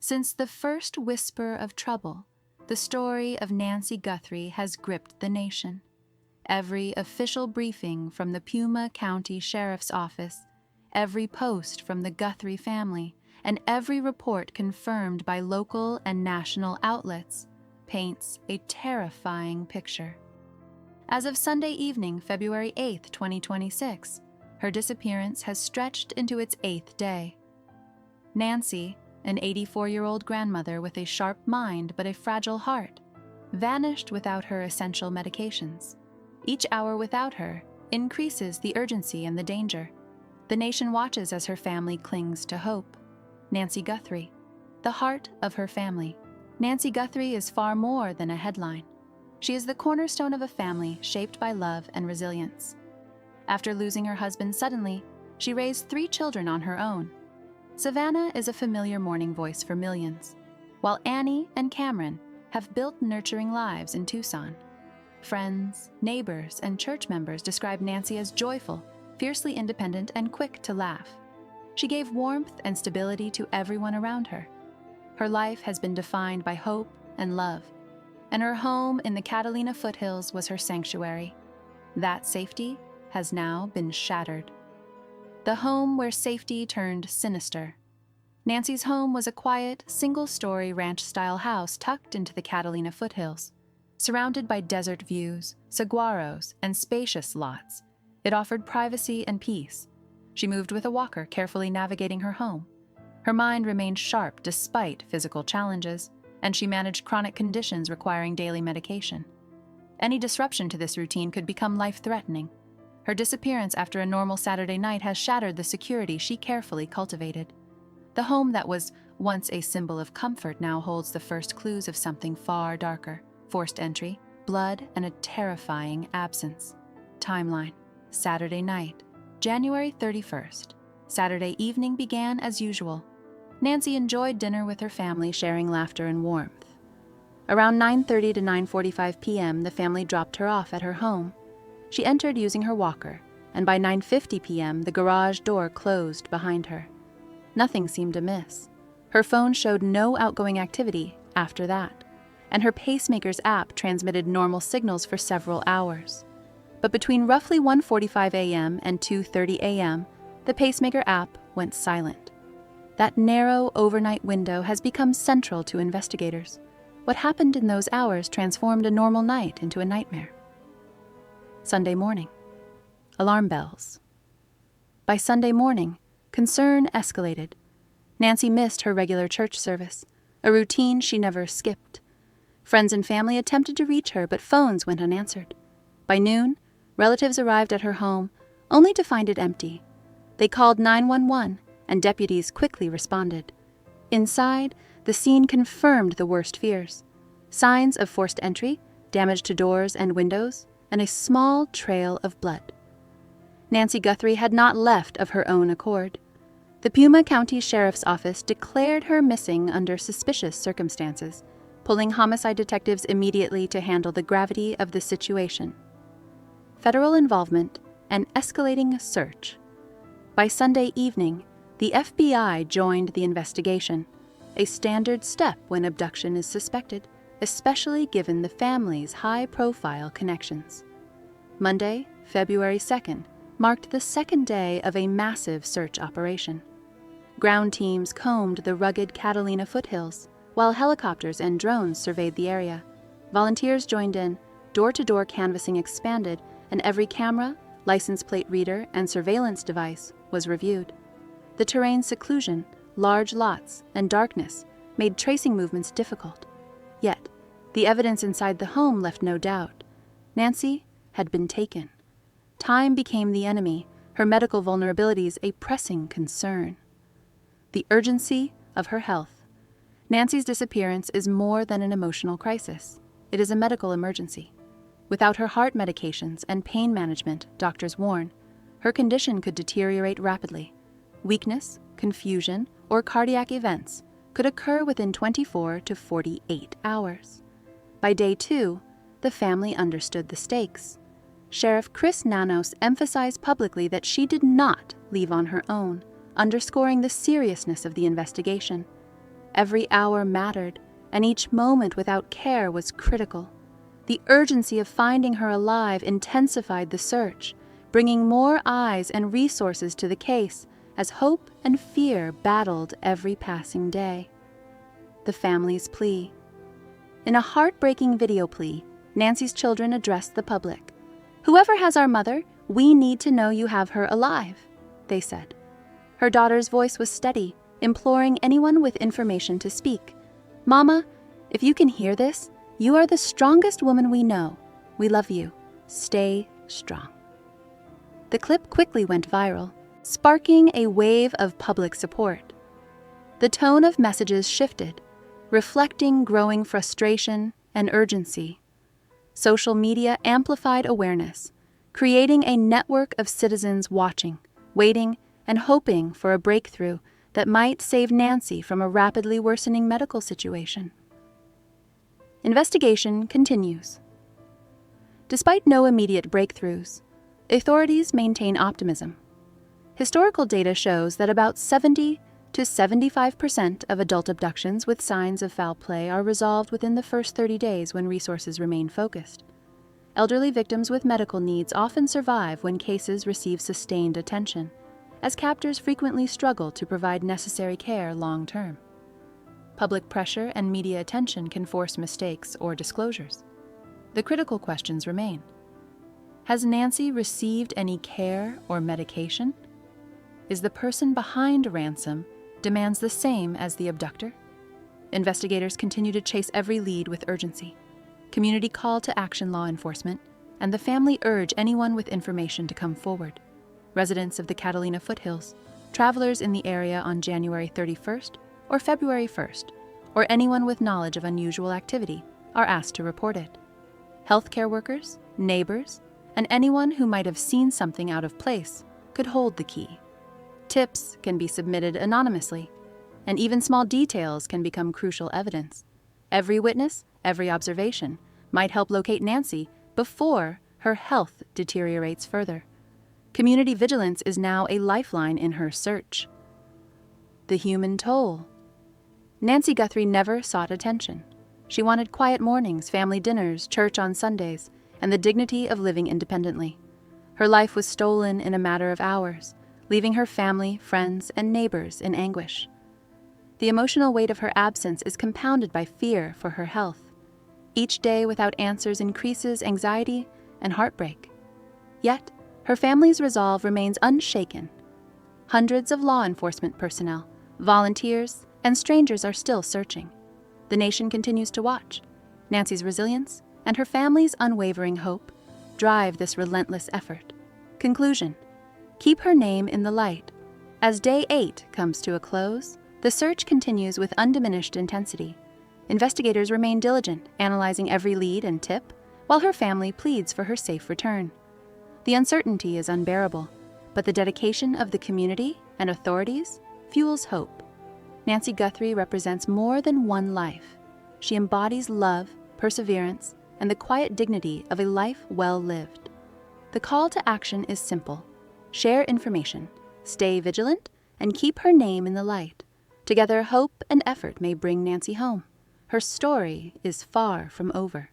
Since the first whisper of trouble, the story of Nancy Guthrie has gripped the nation. Every official briefing from the Puma County Sheriff's Office, every post from the Guthrie family, and every report confirmed by local and national outlets paints a terrifying picture. As of Sunday evening, February 8, 2026, her disappearance has stretched into its 8th day. Nancy, an 84-year-old grandmother with a sharp mind but a fragile heart, vanished without her essential medications. Each hour without her increases the urgency and the danger. The nation watches as her family clings to hope. Nancy Guthrie, the heart of her family. Nancy Guthrie is far more than a headline. She is the cornerstone of a family shaped by love and resilience. After losing her husband suddenly, she raised 3 children on her own. Savannah is a familiar morning voice for millions, while Annie and Cameron have built nurturing lives in Tucson. Friends, neighbors, and church members describe Nancy as joyful, fiercely independent, and quick to laugh. She gave warmth and stability to everyone around her. Her life has been defined by hope and love, and her home in the Catalina foothills was her sanctuary. That safety has now been shattered. The home where safety turned sinister. Nancy's home was a quiet, single-story ranch-style house tucked into the Catalina foothills. Surrounded by desert views, saguaros, and spacious lots, it offered privacy and peace. She moved with a walker, carefully navigating her home. Her mind remained sharp despite physical challenges, and she managed chronic conditions requiring daily medication. Any disruption to this routine could become life-threatening. Her disappearance after a normal Saturday night has shattered the security she carefully cultivated. The home that was once a symbol of comfort now holds the first clues of something far darker: forced entry, blood, and a terrifying absence. Timeline: Saturday night, January 31st. Saturday evening began as usual. Nancy enjoyed dinner with her family, sharing laughter and warmth. Around 9:30 to 9:45 p.m., the family dropped her off at her home. She entered using her walker, and by 9:50 p.m., the garage door closed behind her. Nothing seemed amiss. Her phone showed no outgoing activity after that, and her pacemaker's app transmitted normal signals for several hours. But between roughly 1:45 a.m. and 2:30 a.m., the pacemaker app went silent. That narrow overnight window has become central to investigators. What happened in those hours transformed a normal night into a nightmare. Sunday morning. Alarm bells. By Sunday morning, concern escalated. Nancy missed her regular church service, a routine she never skipped. Friends and family attempted to reach her, but phones went unanswered. By noon, relatives arrived at her home, only to find it empty. They called 911, and deputies quickly responded. Inside, the scene confirmed the worst fears: signs of forced entry, damage to doors and windows, and a small trail of blood. Nancy Guthrie had not left of her own accord. The Puma County Sheriff's Office declared her missing under suspicious circumstances, pulling homicide detectives immediately to handle the gravity of the situation. Federal involvement and escalating search. By Sunday evening, the FBI joined the investigation, a standard step when abduction is suspected, especially given the family's high-profile connections. Monday, February 2nd, marked the second day of a massive search operation. Ground teams combed the rugged Catalina foothills, while helicopters and drones surveyed the area. Volunteers joined in, door-to-door canvassing expanded, and every camera, license plate reader, and surveillance device was reviewed. The terrain's seclusion, large lots, and darkness made tracing movements difficult. Yet, the evidence inside the home left no doubt. Nancy had been taken. Time became the enemy, her medical vulnerabilities a pressing concern. The urgency of her health. Nancy's disappearance is more than an emotional crisis. It is a medical emergency. Without her heart medications and pain management, doctors warn, her condition could deteriorate rapidly. Weakness, confusion, or cardiac events could occur within 24 to 48 hours. By day 2, the family understood the stakes. Sheriff Chris Nanos emphasized publicly that she did not leave on her own, underscoring the seriousness of the investigation. Every hour mattered, and each moment without care was critical. The urgency of finding her alive intensified the search, bringing more eyes and resources to the case as hope and fear battled every passing day. The family's plea. In a heartbreaking video plea, Nancy's children addressed the public. "Whoever has our mother, we need to know you have her alive," they said. Her daughter's voice was steady, imploring anyone with information to speak. "Mama, if you can hear this, you are the strongest woman we know. We love you. Stay strong." The clip quickly went viral, sparking a wave of public support. The tone of messages shifted, reflecting growing frustration and urgency. Social media amplified awareness, creating a network of citizens watching, waiting, and hoping for a breakthrough that might save Nancy from a rapidly worsening medical situation. Investigation continues. Despite no immediate breakthroughs, authorities maintain optimism. Historical data shows that about 70 to 75% of adult abductions with signs of foul play are resolved within the first 30 days when resources remain focused. Elderly victims with medical needs often survive when cases receive sustained attention, as captors frequently struggle to provide necessary care long-term. Public pressure and media attention can force mistakes or disclosures. The critical questions remain. Has Nancy received any care or medication? Is the person behind ransom demands the same as the abductor? Investigators continue to chase every lead with urgency. Community call to action law enforcement, and the family urge anyone with information to come forward. Residents of the Catalina foothills, travelers in the area on January 31st or February 1st, or anyone with knowledge of unusual activity are asked to report it. Healthcare workers, neighbors, and anyone who might have seen something out of place could hold the key. Tips can be submitted anonymously, and even small details can become crucial evidence. Every witness, every observation might help locate Nancy before her health deteriorates further. Community vigilance is now a lifeline in her search. The human toll. Nancy Guthrie never sought attention. She wanted quiet mornings, family dinners, church on Sundays, and the dignity of living independently. Her life was stolen in a matter of hours, leaving her family, friends, and neighbors in anguish. The emotional weight of her absence is compounded by fear for her health. Each day without answers increases anxiety and heartbreak. Yet, her family's resolve remains unshaken. Hundreds of law enforcement personnel, volunteers, and strangers are still searching. The nation continues to watch. Nancy's resilience and her family's unwavering hope drive this relentless effort. Conclusion: keep her name in the light. As Day 8 comes to a close, the search continues with undiminished intensity. Investigators remain diligent, analyzing every lead and tip, while her family pleads for her safe return. The uncertainty is unbearable, but the dedication of the community and authorities fuels hope. Nancy Guthrie represents more than one life. She embodies love, perseverance, and the quiet dignity of a life well lived. The call to action is simple. Share information, stay vigilant, and keep her name in the light. Together, hope and effort may bring Nancy home. Her story is far from over.